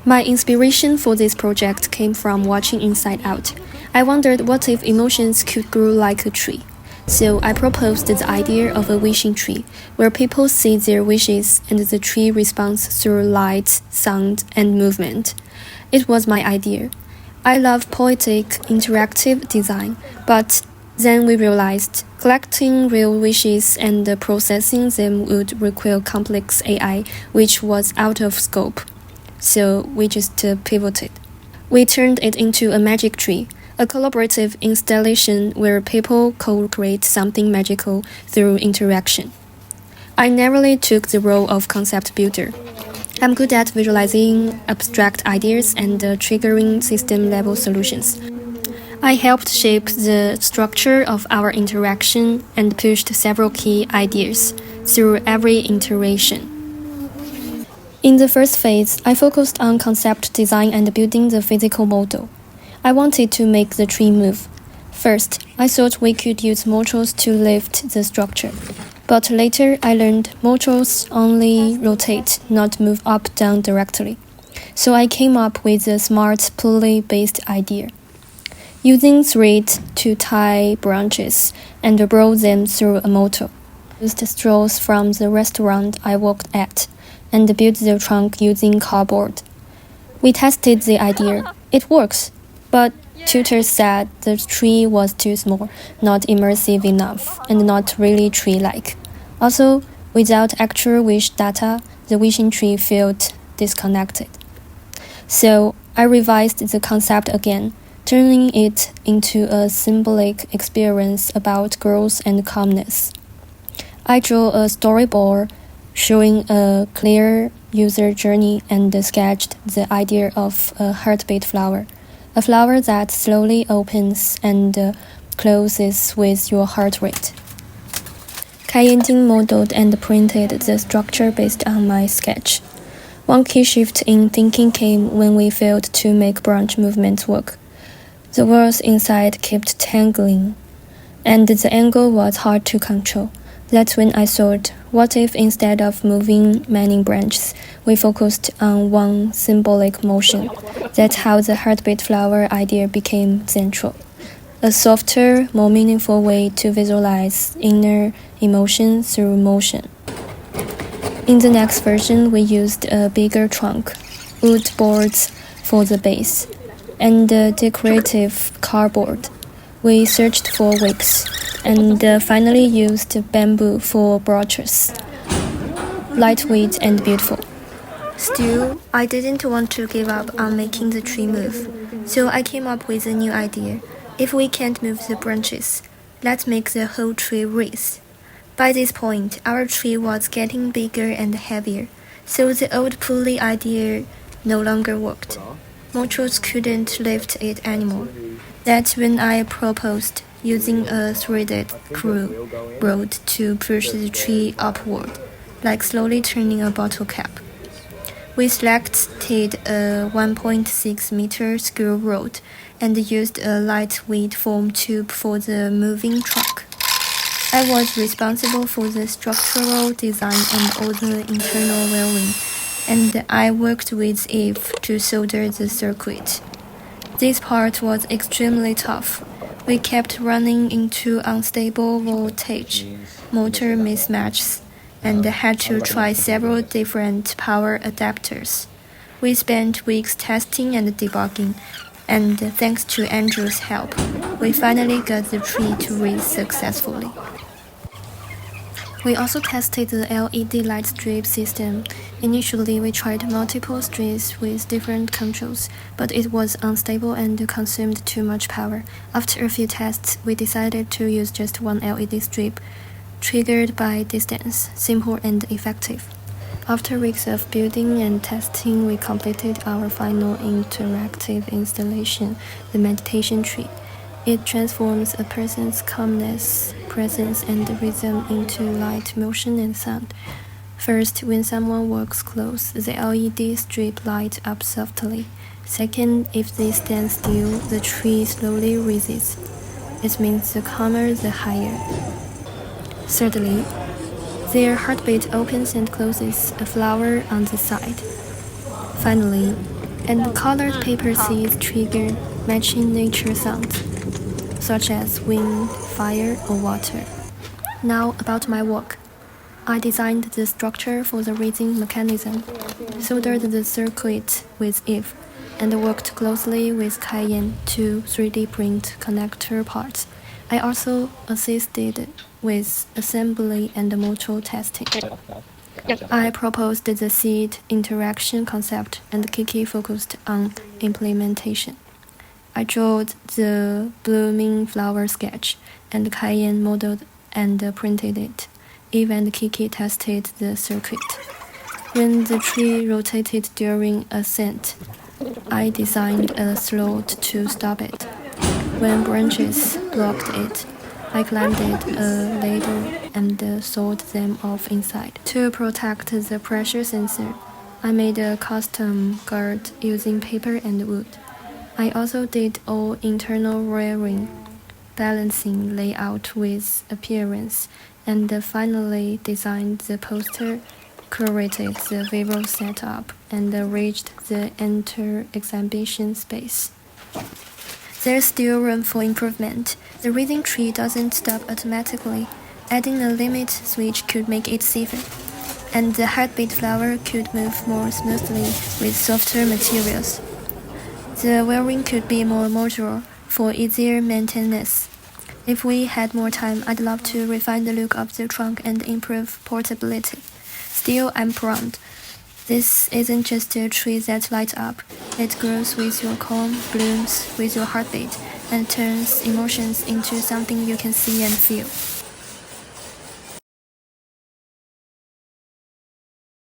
My inspiration for this project came from watching Inside Out. I wondered what if emotions could grow like a tree. So I proposed the idea of a wishing tree, where people see their wishes and the tree responds through light, sound, and movement. It was my idea. I love poetic, interactive design, but then we realized collecting real wishes and processing them would require complex AI, which was out of scope. So we just pivoted. We turned it into a magic tree, a collaborative installation where people co-create something magical through interaction. I narrowly took the role of concept builder. I'm good at visualizing abstract ideas and triggering system-level solutions. I helped shape the structure of our interaction and pushed several key ideas through every iteration. In the first phase, I focused on concept design and building the physical model. I wanted to make the tree move. First, I thought we could use motors to lift the structure. But later, I learned motors only rotate, not move up-down directly. So I came up with a smart pulley-based idea. Using thread to tie branches and roll them through a motor. Used straws from the restaurant I worked at and built the trunk using cardboard. We tested the idea. It works. But tutors said the tree was too small, not immersive enough, and not really tree-like. Also, without actual wish data, the wishing tree felt disconnected. So I revised the concept again, turning it into a symbolic experience about growth and calmness. I drew a storyboard showing a clear user journey and sketched the idea of a heartbeat flower. A flower that slowly opens and closes with your heart rate. Kaiyending modeled and printed the structure based on my sketch. One key shift in thinking came when we failed to make branch movements work. The walls inside kept tangling, and the angle was hard to control. That's when I thought, what if instead of moving many branches, we focused on one symbolic motion? That's how the heartbeat flower idea became central. A softer, more meaningful way to visualize inner emotion through motion. In the next version, we used a bigger trunk, wood boards for the base, and decorative cardboard. We searched for weeks and finally used bamboo for branches. Lightweight and beautiful. Still, I didn't want to give up on making the tree move, so I came up with a new idea. If we can't move the branches, let's make the whole tree raise. By this point, our tree was getting bigger and heavier, so the old pulley idea no longer worked. Motors couldn't lift it anymore. That's when I proposed using a threaded screw rod to push the tree upward, like slowly turning a bottle cap. We selected a 1.6 meter screw rod and used a lightweight foam tube for the moving trunk. I was responsible for the structural design and all the internal welding, and I worked with Eve to solder the circuit. This part was extremely tough. We kept running into unstable voltage, motor mismatches, and had to try several different power adapters. We spent weeks testing and debugging, and thanks to Andrew's help, we finally got the tree to raise successfully. We also tested the LED light strip system. Initially, we tried multiple strips with different controls, but it was unstable and consumed too much power. After a few tests, we decided to use just one LED strip, triggered by distance, simple and effective. After weeks of building and testing, we completed our final interactive installation, the meditation tree. It transforms a person's calmness, presence, and rhythm into light, motion, and sound. First, when someone walks close, the LED strip lights up softly. Second, if they stand still, the tree slowly rises. It means the calmer, the higher. Thirdly, their heartbeat opens and closes a flower on the side. Finally, And colored paper seeds trigger matching nature sounds, such as wind, fire, or water. Now about my work. I designed the structure for the resin mechanism, soldered the circuit with Eve, and worked closely with Cayenne to 3D print connector parts. I also assisted with assembly and motor testing. I proposed the seed interaction concept, and Kiki focused on implementation. I drew the blooming flower sketch, and Cayenne modeled and printed it. Eve and Kiki tested the circuit. When the tree rotated during ascent, I designed a slope to stop it. When branches blocked it, I climbed a ladder and sawed them off inside. To protect the pressure sensor, I made a custom guard using paper and wood. I also did all internal wiring, balancing layout with appearance, and finally designed the poster, curated the visual setup, and arranged the entire exhibition space. There's still room for improvement. The resin tree doesn't stop automatically. Adding a limit switch could make it safer, and the heartbeat flower could move more smoothly with softer materials. The wiring could be more modular for easier maintenance. If we had more time, I'd love to refine the look of the trunk and improve portability. Still, I'm proud. This isn't just a tree that lights up. It grows with your calm, blooms with your heartbeat, and turns emotions into something you can see and feel.